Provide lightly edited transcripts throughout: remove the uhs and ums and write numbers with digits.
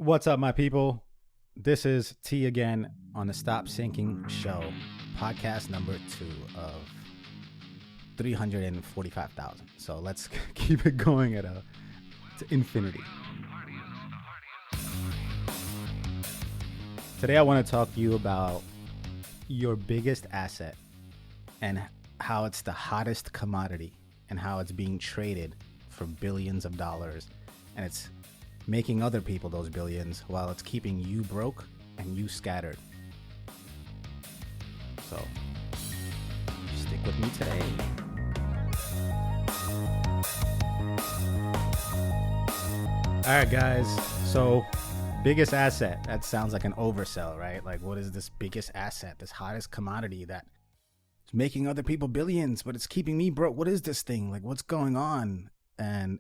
What's up, my people? This is T again on the Stop Sinking Show, podcast number 2 of 345,000. So let's keep it going to infinity. Today, I want to talk to you about your biggest asset and how it's the hottest commodity and how it's being traded for billions of dollars, and it's making other people those billions while it's keeping you broke and you scattered. So stick with me today. All right, guys. So biggest asset, that sounds like an oversell, right? Like, what is this biggest asset, this hottest commodity that is making other people billions, but it's keeping me broke? What is this thing? Like, what's going on? And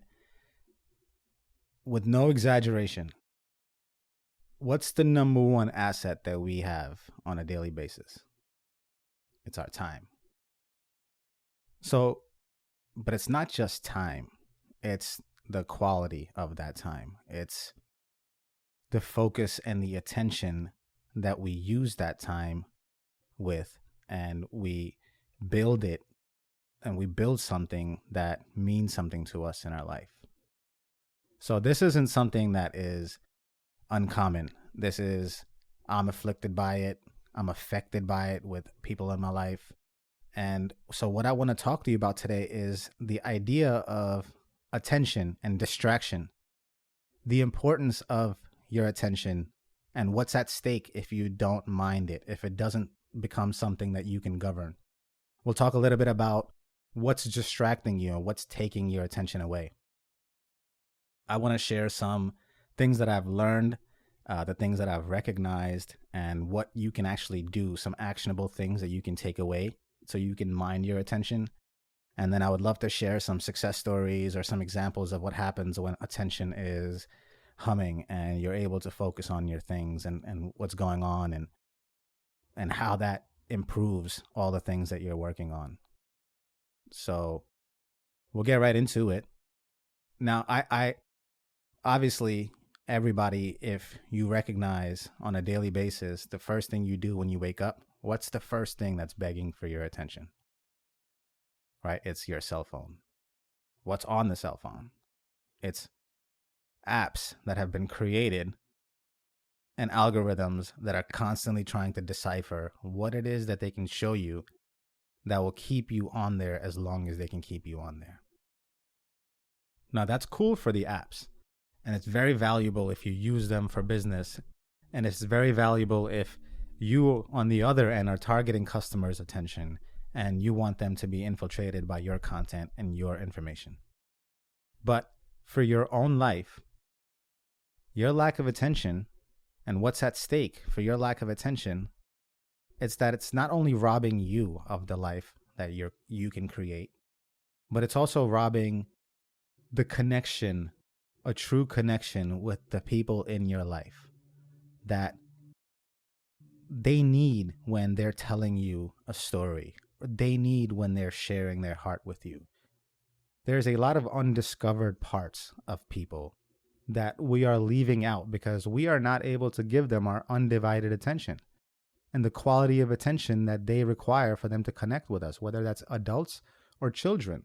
with no exaggeration, what's the number one asset that we have on a daily basis? It's our time. So, but it's not just time. It's the quality of that time. It's the focus and the attention that we use that time with, and we build it, and we build something that means something to us in our life. So this isn't something that is uncommon. This is, I'm afflicted by it. I'm affected by it with people in my life. And so what I want to talk to you about today is the idea of attention and distraction, the importance of your attention, and what's at stake if you don't mind it, if it doesn't become something that you can govern. We'll talk a little bit about what's distracting you and what's taking your attention away. I want to share some things that I've learned, the things that I've recognized, and what you can actually do, some actionable things that you can take away so you can mind your attention. And then I would love to share some success stories or some examples of what happens when attention is humming and you're able to focus on your things and what's going on and how that improves all the things that you're working on. So we'll get right into it. Now, I obviously, everybody, if you recognize on a daily basis, the first thing you do when you wake up, what's the first thing that's begging for your attention? Right? It's your cell phone. What's on the cell phone? It's apps that have been created and algorithms that are constantly trying to decipher what it is that they can show you that will keep you on there as long as they can keep you on there. Now, that's cool for the apps. And it's very valuable if you use them for business. And it's very valuable if you, on the other end, are targeting customers' attention and you want them to be infiltrated by your content and your information. But for your own life, your lack of attention and what's at stake for your lack of attention, it's that it's not only robbing you of the life that you can create, but it's also robbing the connection, a true connection with the people in your life that they need when they're telling you a story, or they need when they're sharing their heart with you. There's a lot of undiscovered parts of people that we are leaving out because we are not able to give them our undivided attention and the quality of attention that they require for them to connect with us, whether that's adults or children.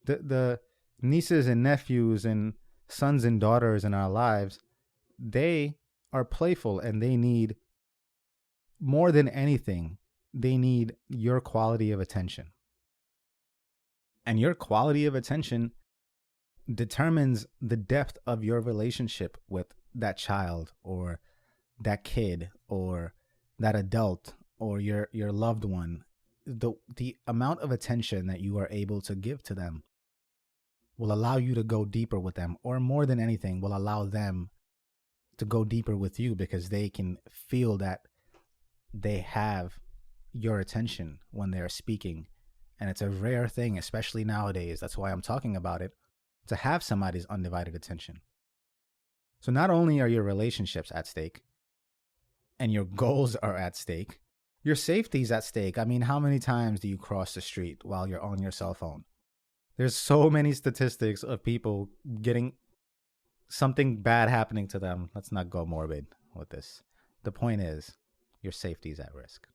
The nieces and nephews and sons and daughters in our lives, they are playful and they need, more than anything, they need your quality of attention. And your quality of attention determines the depth of your relationship with that child or that kid or that adult or your loved one. The amount of attention that you are able to give to them will allow you to go deeper with them, or more than anything, will allow them to go deeper with you because they can feel that they have your attention when they're speaking. And it's a rare thing, especially nowadays. That's why I'm talking about it, to have somebody's undivided attention. So not only are your relationships at stake and your goals are at stake, your safety's at stake. I mean, how many times do you cross the street while you're on your cell phone? There's so many statistics of people getting something bad happening to them. Let's not go morbid with this. The point is, your safety is at risk.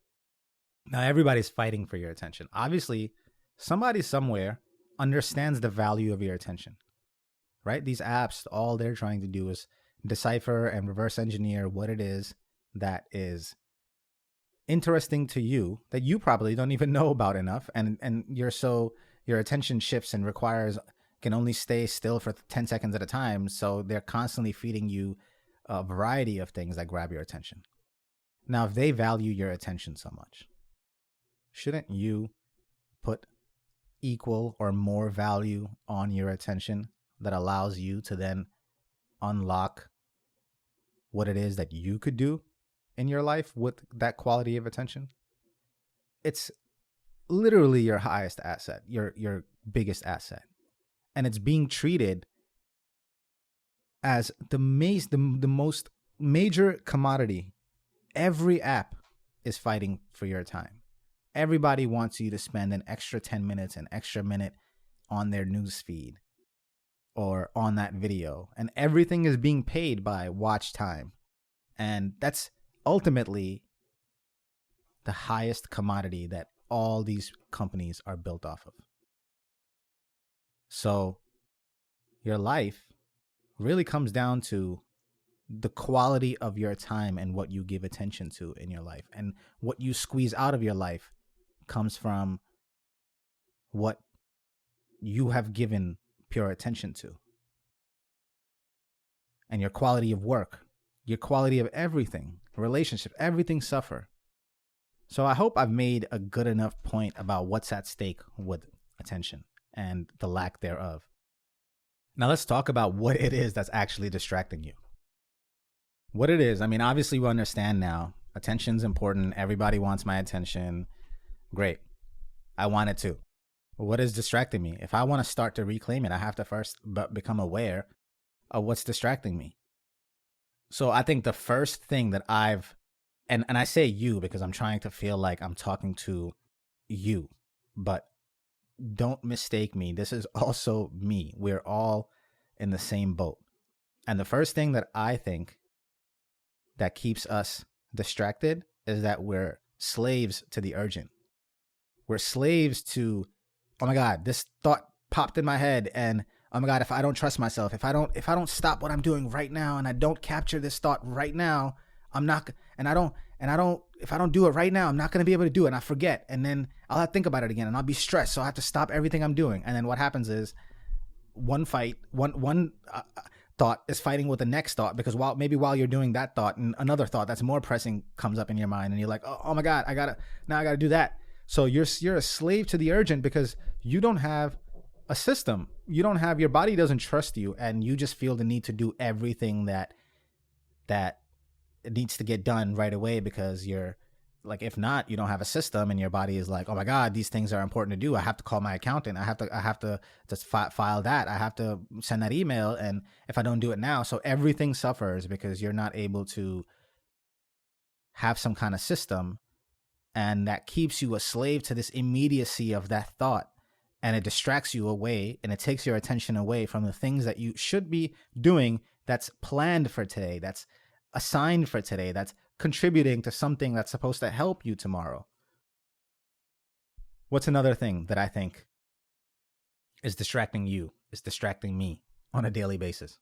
Now, everybody's fighting for your attention. Obviously, somebody somewhere understands the value of your attention, right? These apps, all they're trying to do is decipher and reverse engineer what it is that is interesting to you that you probably don't even know about enough. And your attention shifts and can only stay still for 10 seconds at a time. So they're constantly feeding you a variety of things that grab your attention. Now, if they value your attention so much, shouldn't you put equal or more value on your attention that allows you to then unlock what it is that you could do in your life with that quality of attention? It's literally your highest asset, your biggest asset. And it's being treated as the most major commodity. Every app is fighting for your time. Everybody wants you to spend an extra 10 minutes, an extra minute on their news feed or on that video. And everything is being paid by watch time. And that's ultimately the highest commodity that all these companies are built off of. So your life really comes down to the quality of your time and what you give attention to in your life. And what you squeeze out of your life comes from what you have given pure attention to. And your quality of work, your quality of everything, relationship, everything suffer. So I hope I've made a good enough point about what's at stake with attention and the lack thereof. Now let's talk about what it is that's actually distracting you. What it is, I mean, obviously we understand now. Attention's important. Everybody wants my attention. Great. I want it too. But what is distracting me? If I want to start to reclaim it, I have to first become aware of what's distracting me. So I think the first thing that and I say you because I'm trying to feel like I'm talking to you, but don't mistake me. This is also me. We're all in the same boat. And the first thing that I think that keeps us distracted is that we're slaves to the urgent. We're slaves to, oh my God, this thought popped in my head, and oh my God, if I don't trust myself, if I don't stop what I'm doing right now, and I don't capture this thought right now, if I don't do it right now, I'm not going to be able to do it. And I forget. And then I'll have to think about it again and I'll be stressed. So I have to stop everything I'm doing. And then what happens is one thought is fighting with the next thought, because while you're doing that thought, and another thought that's more pressing comes up in your mind, and you're like, oh my God, I gotta do that. So you're a slave to the urgent because you don't have a system. Your body doesn't trust you, and you just feel the need to do everything that it needs to get done right away, because you're like, if not, you don't have a system, and your body is like, oh my God, these things are important to do. I have to call my accountant. I have to just file that. I have to send that email. And if I don't do it now, so everything suffers because you're not able to have some kind of system. And that keeps you a slave to this immediacy of that thought. And it distracts you away, and it takes your attention away from the things that you should be doing, that's planned for today, that's assigned for today, that's contributing to something that's supposed to help you tomorrow. What's another thing that I think is distracting you, is distracting me on a daily basis?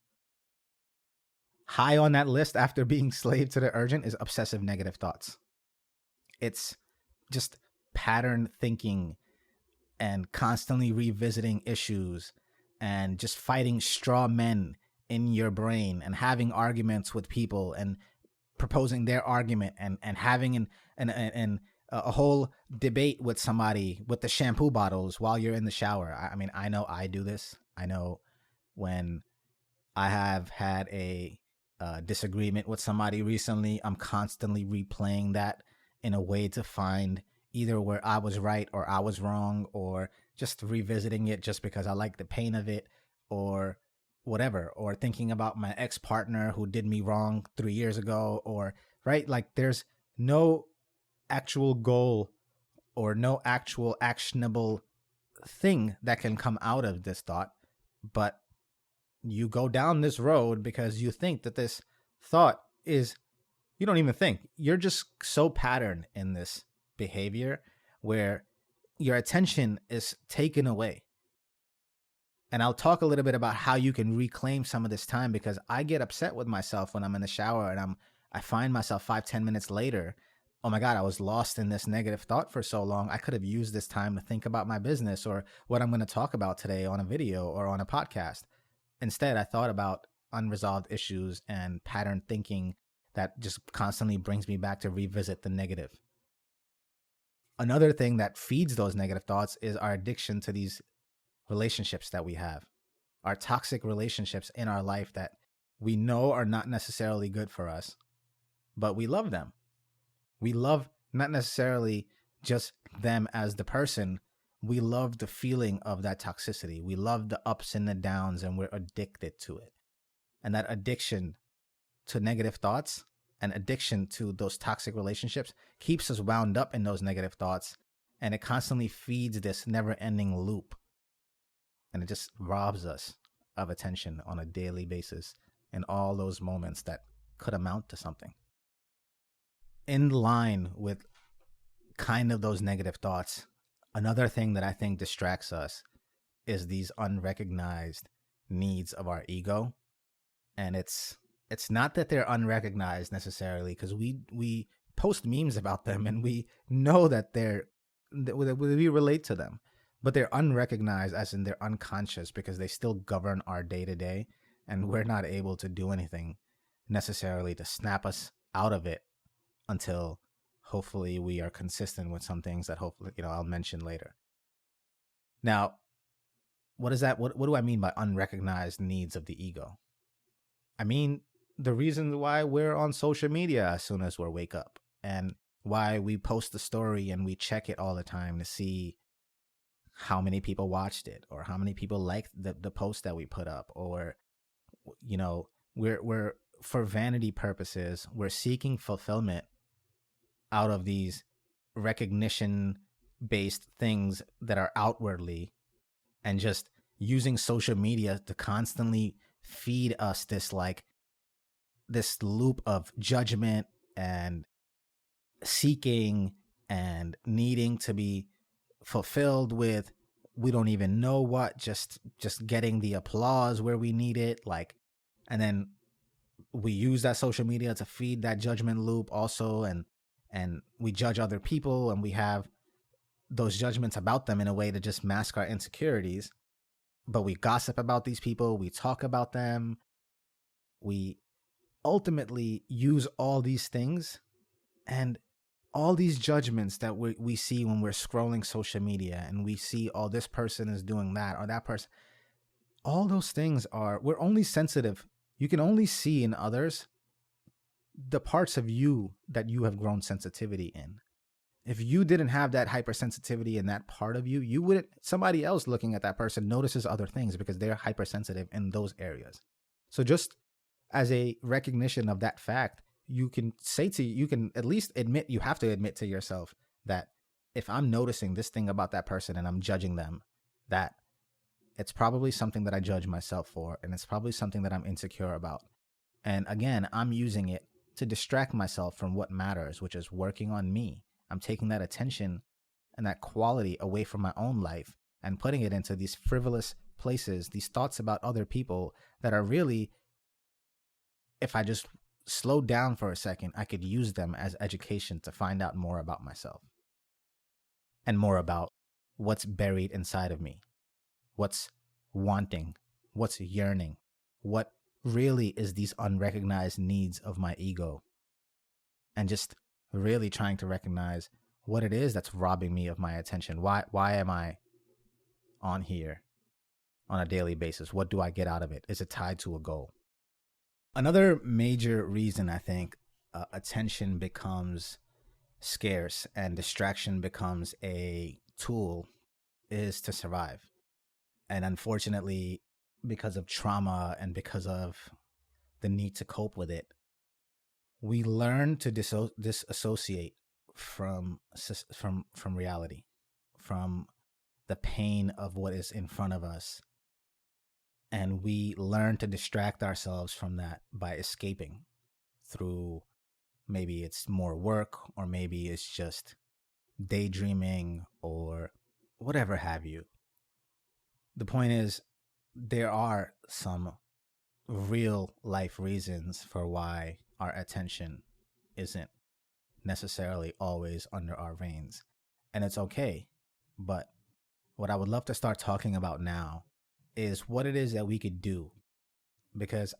High on that list after being slave to the urgent is obsessive negative thoughts. It's just pattern thinking and constantly revisiting issues and just fighting straw men in your brain and having arguments with people and proposing their argument and having a whole debate with somebody with the shampoo bottles while you're in the shower. I mean, I know I do this. I know when I have had a disagreement with somebody recently, I'm constantly replaying that in a way to find either where I was right or I was wrong, or just revisiting it just because I like the pain of it, or whatever, or thinking about my ex-partner who did me wrong 3 years ago, or right, like there's no actual goal or no actual actionable thing that can come out of this thought, but you go down this road because you think that this thought is, you don't even think. You're just so patterned in this behavior where your attention is taken away. And I'll talk a little bit about how you can reclaim some of this time, because I get upset with myself when I'm in the shower and I find myself 5-10 minutes later, oh my God, I was lost in this negative thought for so long. I could have used this time to think about my business or what I'm going to talk about today on a video or on a podcast. Instead, I thought about unresolved issues and pattern thinking that just constantly brings me back to revisit the negative. Another thing that feeds those negative thoughts is our addiction to these relationships that we have, our toxic relationships in our life that we know are not necessarily good for us, but we love them. We love not necessarily just them as the person. We love the feeling of that toxicity. We love the ups and the downs, and we're addicted to it. And that addiction to negative thoughts and addiction to those toxic relationships keeps us wound up in those negative thoughts. And it constantly feeds this never-ending loop. And it just robs us of attention on a daily basis in all those moments that could amount to something. In line with kind of those negative thoughts, another thing that I think distracts us is these unrecognized needs of our ego. And it's not that they're unrecognized necessarily, because we post memes about them and we know that we relate to them. But they're unrecognized, as in they're unconscious, because they still govern our day-to-day, and we're not able to do anything necessarily to snap us out of it until hopefully we are consistent with some things that hopefully, I'll mention later. Now, what is that? What do I mean by unrecognized needs of the ego? I mean, the reason why we're on social media as soon as we wake up, and why we post a story and we check it all the time to see how many people watched it or how many people liked the post that we put up, or we're for vanity purposes, we're seeking fulfillment out of these recognition based things that are outwardly, and just using social media to constantly feed us this loop of judgment and seeking and needing to be fulfilled with, we don't even know what, just getting the applause where we need it, and then we use that social media to feed that judgment loop also, and we judge other people, and we have those judgments about them in a way to just mask our insecurities. But we gossip about these people, we talk about them, we ultimately use all these things and all these judgments that we see when we're scrolling social media, and we see, oh, this person is doing that or that person. All those things we're only sensitive. You can only see in others the parts of you that you have grown sensitivity in. If you didn't have that hypersensitivity in that part of you, you wouldn't, somebody else looking at that person notices other things because they're hypersensitive in those areas. So just as a recognition of that fact, you can at least admit, you have to admit to yourself that if I'm noticing this thing about that person and I'm judging them, that it's probably something that I judge myself for, and it's probably something that I'm insecure about. And again, I'm using it to distract myself from what matters, which is working on me. I'm taking that attention and that quality away from my own life and putting it into these frivolous places, these thoughts about other people that are really, if I just slow down for a second, I could use them as education to find out more about myself and more about what's buried inside of me, what's wanting, what's yearning, what really is these unrecognized needs of my ego, and just really trying to recognize what it is that's robbing me of my attention. Why am I on here on a daily basis? What do I get out of it? Is it tied to a goal? Another major reason I think attention becomes scarce and distraction becomes a tool is to survive. And unfortunately, because of trauma and because of the need to cope with it, we learn to disassociate from reality, from the pain of what is in front of us. And we learn to distract ourselves from that by escaping through, maybe it's more work, or maybe it's just daydreaming, or whatever have you. The point is, there are some real life reasons for why our attention isn't necessarily always under our reins. And it's okay. But what I would love to start talking about now is what it is that we could do. Because,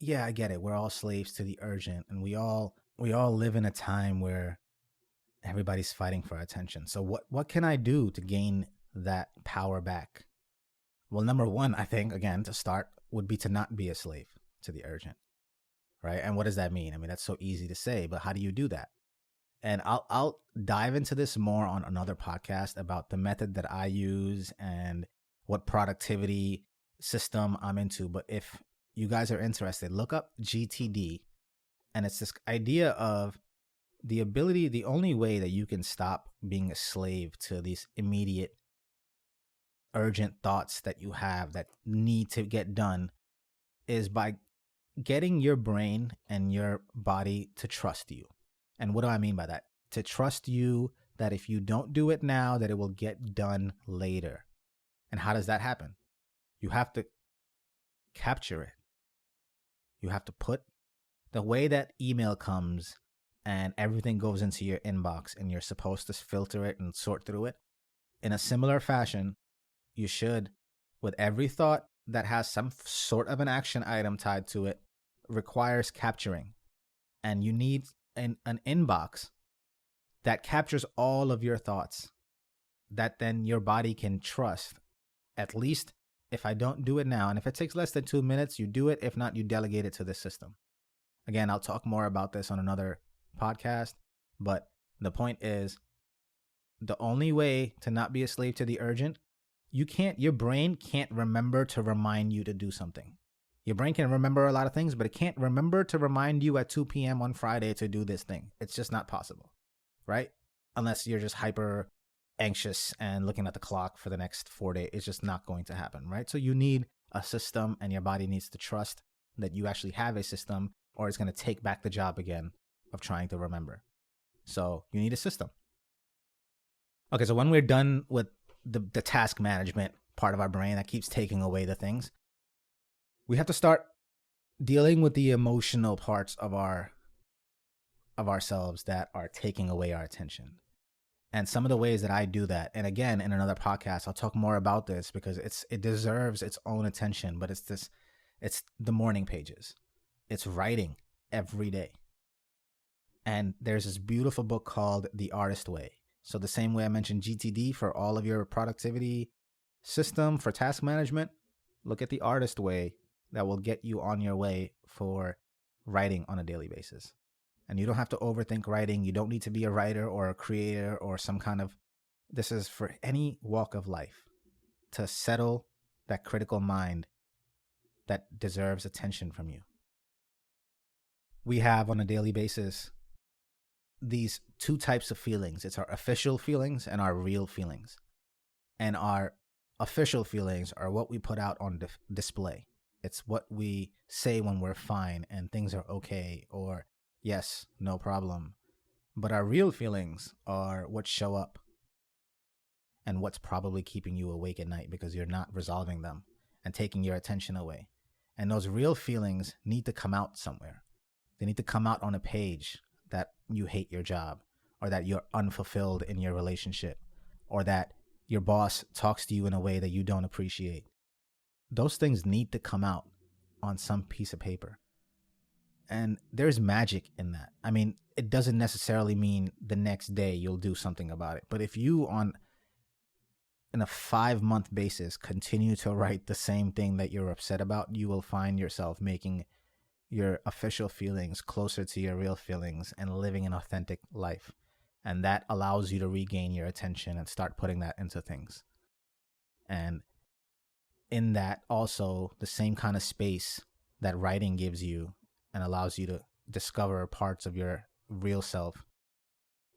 yeah, I get it. We're all slaves to the urgent, and we all live in a time where everybody's fighting for attention. So what can I do to gain that power back? Well, number one, I think, again, to start, would be to not be a slave to the urgent, right? And what does that mean? I mean, that's so easy to say, but how do you do that? And I'll dive into this more on another podcast about the method that I use and what productivity system I'm into. But if you guys are interested, look up GTD. And it's this idea of the only way that you can stop being a slave to these immediate urgent thoughts that you have that need to get done is by getting your brain and your body to trust you. And what do I mean by that? To trust you that if you don't do it now, that it will get done later. And how does that happen? You have to capture it. You have to put the way that email comes and everything goes into your inbox and you're supposed to filter it and sort through it. In a similar fashion, you should, with every thought that has some sort of an action item tied to it, requires capturing. And you need an inbox that captures all of your thoughts, that then your body can trust. At least if I don't do it now, and if it takes less than 2 minutes, you do it. If not, you delegate it to the system. Again, I'll talk more about this on another podcast, but the point is, the only way to not be a slave to the urgent, your brain can't remember to remind you to do something. Your brain can remember a lot of things, but it can't remember to remind you at 2 p.m. on Friday to do this thing. It's just not possible, right? Unless you're just hyper anxious and looking at the clock for the next 4 days. It's just not going to happen, right? So you need a system, and your body needs to trust that you actually have a system, or it's going to take back the job again of trying to remember. So you need a system. Okay, so when we're done with the task management part of our brain that keeps taking away the things, we have to start dealing with the emotional parts of ourselves that are taking away our attention. And some of the ways that I do that, and again, in another podcast, I'll talk more about this because it deserves its own attention, but it's the morning pages. It's writing every day. And there's this beautiful book called The Artist Way. So the same way I mentioned GTD for all of your productivity system for task management, look at The Artist Way. That will get you on your way for writing on a daily basis. And you don't have to overthink writing. You don't need to be a writer or a creator or some kind of, this is for any walk of life, to settle that critical mind that deserves attention from you. We have on a daily basis these two types of feelings. It's our official feelings and our real feelings. And our official feelings are what we put out on display. It's what we say when we're fine and things are okay, or yes, no problem. But our real feelings are what show up and what's probably keeping you awake at night because you're not resolving them and taking your attention away. And those real feelings need to come out somewhere. They need to come out on a page that you hate your job, or that you're unfulfilled in your relationship, or that your boss talks to you in a way that you don't appreciate. Those things need to come out on some piece of paper. And there's magic in that. I mean, it doesn't necessarily mean the next day you'll do something about it. But if you in a 5-month basis continue to write the same thing that you're upset about, you will find yourself making your official feelings closer to your real feelings and living an authentic life. And that allows you to regain your attention and start putting that into things. And in that also, the same kind of space that writing gives you and allows you to discover parts of your real self.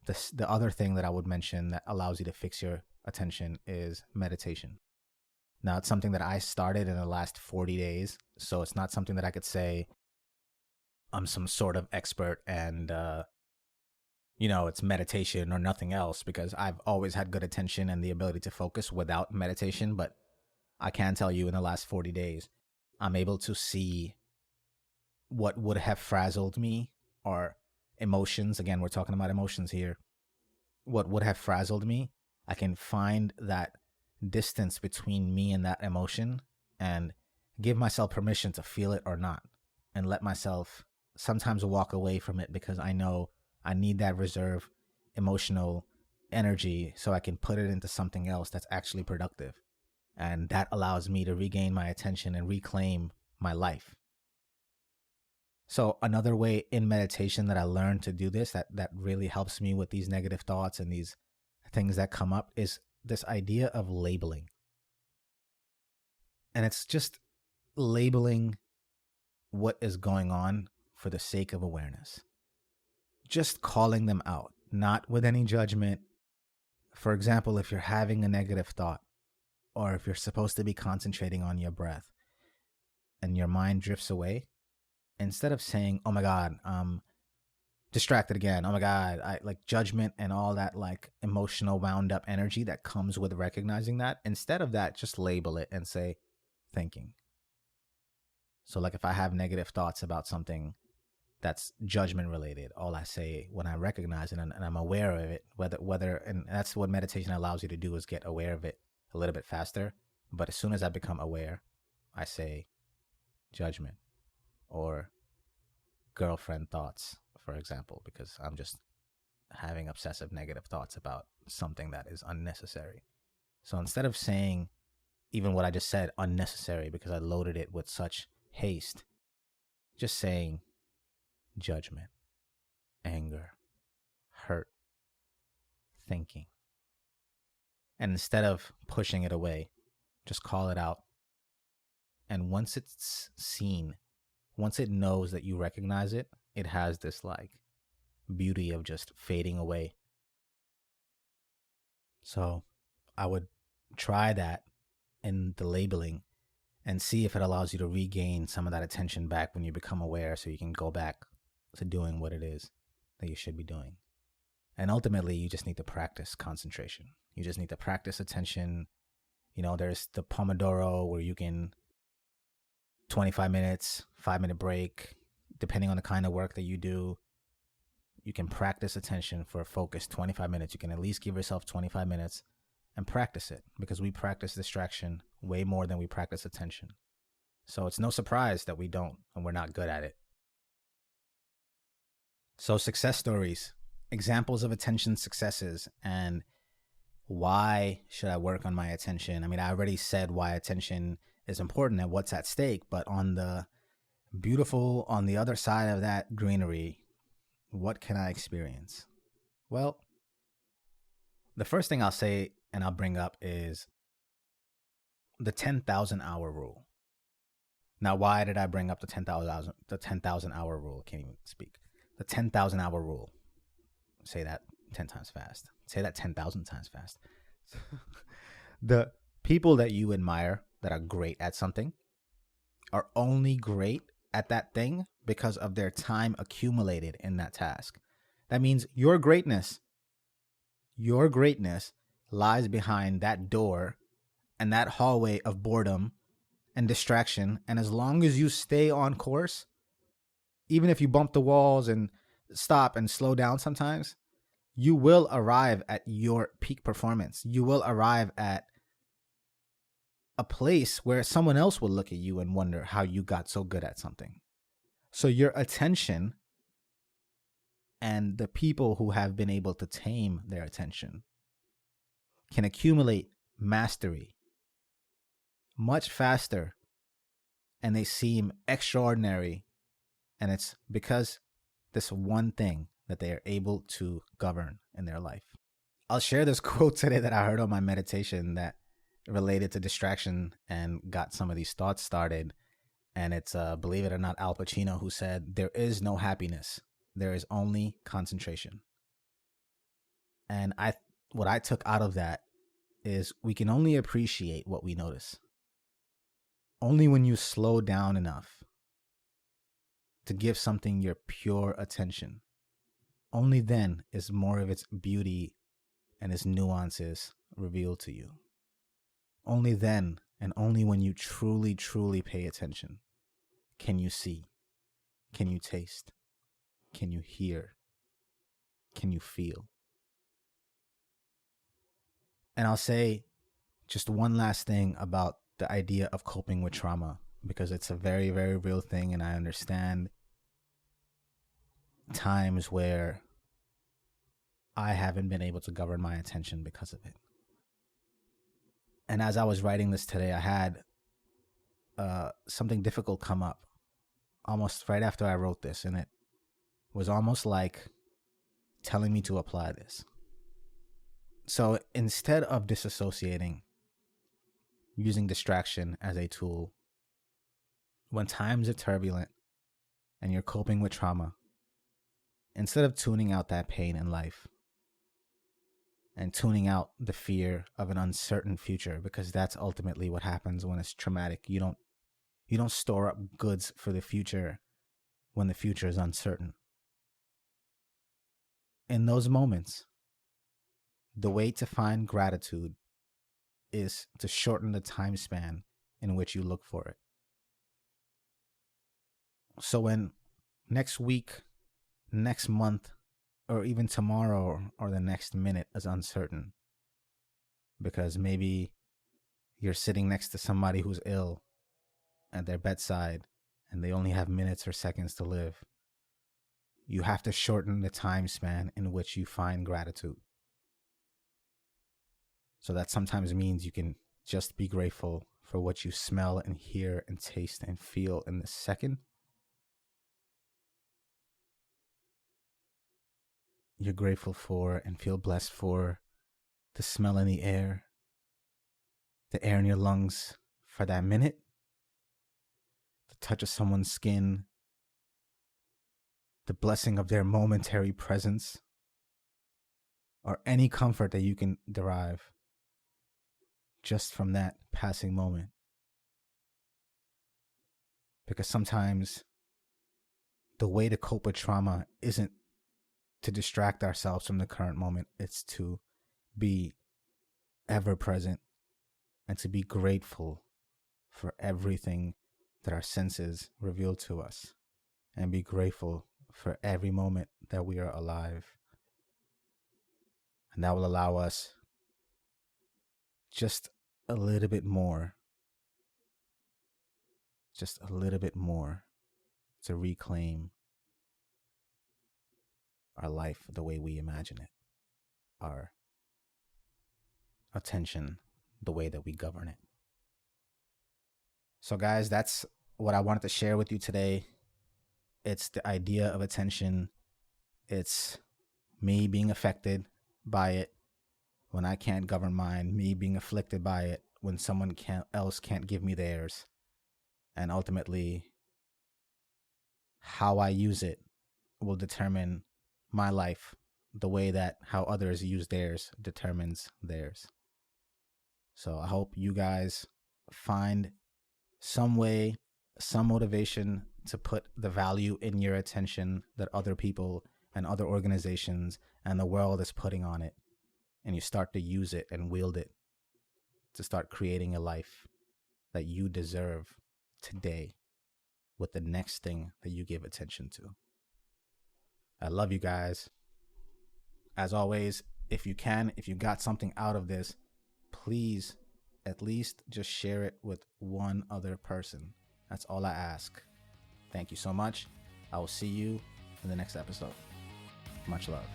The other thing that I would mention that allows you to fix your attention is meditation. Now, it's something that I started in the last 40 days. So it's not something that I could say I'm some sort of expert and, it's meditation or nothing else, because I've always had good attention and the ability to focus without meditation. But I can tell you in the last 40 days, I'm able to see what would have frazzled me, or emotions. Again, we're talking about emotions here. What would have frazzled me, I can find that distance between me and that emotion and give myself permission to feel it or not, and let myself sometimes walk away from it, because I know I need that reserve emotional energy so I can put it into something else that's actually productive. And that allows me to regain my attention and reclaim my life. So another way in meditation that I learned to do this, that really helps me with these negative thoughts and these things that come up, is this idea of labeling. And it's just labeling what is going on for the sake of awareness. Just calling them out, not with any judgment. For example, if you're having a negative thought, or if you're supposed to be concentrating on your breath and your mind drifts away, instead of saying, oh my God, I'm distracted again, oh my God, I like judgment and all that like emotional wound up energy that comes with recognizing that, instead of that, just label it and say, thinking. So like if I have negative thoughts about something that's judgment related, all I say when I recognize it and I'm aware of it, whether, and that's what meditation allows you to do, is get aware of it a little bit faster. But as soon as I become aware, I say judgment or girlfriend thoughts, for example, because I'm just having obsessive negative thoughts about something that is unnecessary. So instead of saying even what I just said, unnecessary, because I loaded it with such haste, just saying judgment, anger, hurt, thinking. And instead of pushing it away, just call it out. And once it's seen, once it knows that you recognize it, it has this like beauty of just fading away. So I would try that in the labeling and see if it allows you to regain some of that attention back when you become aware, so you can go back to doing what it is that you should be doing. And ultimately, you just need to practice concentration. You just need to practice attention. There's the Pomodoro where you can 25 minutes, 5-minute break, depending on the kind of work that you do. You can practice attention for a focused 25 minutes. You can at least give yourself 25 minutes and practice it, because we practice distraction way more than we practice attention. So it's no surprise that we don't, and we're not good at it. So success stories, examples of attention successes, and why should I work on my attention? I mean, I already said why attention is important and what's at stake, but on the other side of that greenery, what can I experience? Well, the first thing I'll say and I'll bring up is the 10,000 hour rule. Now, why did I bring up the 10,000 hour rule? I can't even speak. The 10,000 hour rule. Say that 10 times fast. Say that 10,000 times fast. The people that you admire that are great at something are only great at that thing because of their time accumulated in that task. That means your greatness lies behind that door and that hallway of boredom and distraction. And as long as you stay on course, even if you bump the walls and stop and slow down sometimes, you will arrive at your peak performance. You will arrive at a place where someone else will look at you and wonder how you got so good at something. So your attention, and the people who have been able to tame their attention, can accumulate mastery much faster, and they seem extraordinary. And it's because this one thing that they are able to govern in their life. I'll share this quote today that I heard on my meditation that related to distraction and got some of these thoughts started. And it's, believe it or not, Al Pacino, who said, "There is no happiness. There is only concentration." And what I took out of that is we can only appreciate what we notice. only when you slow down enough to give something your pure attention, only then is more of its beauty and its nuances revealed to you. Only then, and only when you truly, truly pay attention, can you see, can you taste, can you hear, can you feel. And I'll say just one last thing about the idea of coping with trauma, because it's a very, very real thing, and I understand times where I haven't been able to govern my attention because of it. And as I was writing this today, I had something difficult come up almost right after I wrote this, and it was almost like telling me to apply this. So instead of disassociating, using distraction as a tool, when times are turbulent and you're coping with trauma, instead of tuning out that pain in life and tuning out the fear of an uncertain future, because that's ultimately what happens when it's traumatic. You don't store up goods for the future when the future is uncertain. In those moments, the way to find gratitude is to shorten the time span in which you look for it. So when next week, next month, or even tomorrow or the next minute is uncertain, because maybe you're sitting next to somebody who's ill at their bedside and they only have minutes or seconds to live, you have to shorten the time span in which you find gratitude. So that sometimes means you can just be grateful for what you smell and hear and taste and feel in the second. You're grateful for and feel blessed for the smell in the air in your lungs for that minute, the touch of someone's skin, the blessing of their momentary presence, or any comfort that you can derive just from that passing moment. Because sometimes the way to cope with trauma isn't to distract ourselves from the current moment. It's to be ever present and to be grateful for everything that our senses reveal to us, and be grateful for every moment that we are alive. And that will allow us just a little bit more to reclaim our life the way we imagine it, our attention the way that we govern it. So guys, that's what I wanted to share with you today. It's the idea of attention. It's me being affected by it when I can't govern mine, me being afflicted by it when someone else can't give me theirs. And ultimately, how I use it will determine my life the way that how others use theirs determines theirs. So I hope you guys find some way, some motivation to put the value in your attention that other people and other organizations and the world is putting on it, and you start to use it and wield it to start creating a life that you deserve today with the next thing that you give attention to. I love you guys. As always, if you got something out of this, please at least just share it with one other person. That's all I ask. Thank you so much. I will see you in the next episode. Much love.